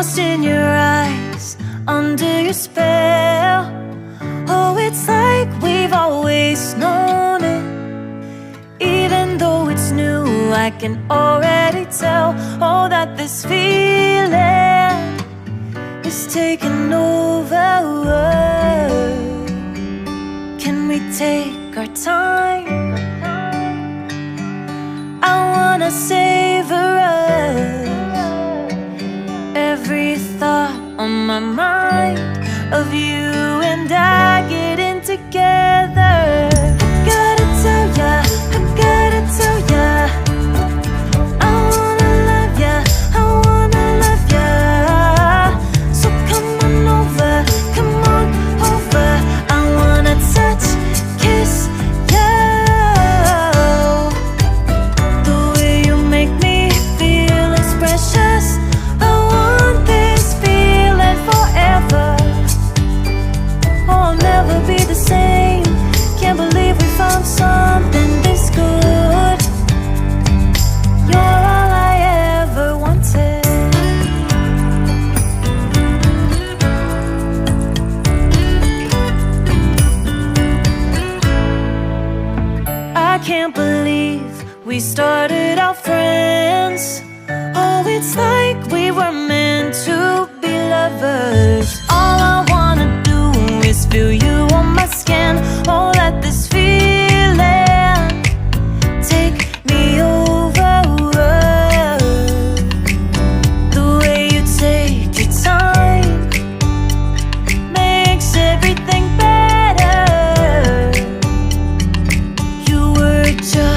lost in your eyes, under your spell. Oh, it's like we've always known it. Even though it's new, I can already tell. Oh, that this feeling is taking over. Can we take our time? I wanna savor us. Every thought on my mind of you and I getting together. I gotta tell ya, I gotta tell ya, I wanna love ya, I wanna love ya. So come on over, come on over. I wanna touch, kiss you. The way you make me feel is precious. I want this feeling forever. Oh, I'll never be the same. Can't believe we found something this good. You're all I ever wanted. I can't believe we started out friends. Oh, it's like we were meant to be lovers. All I wanna do is feel you on my skin. Oh, let this feeling take me over. The way you take your time makes everything better. You were just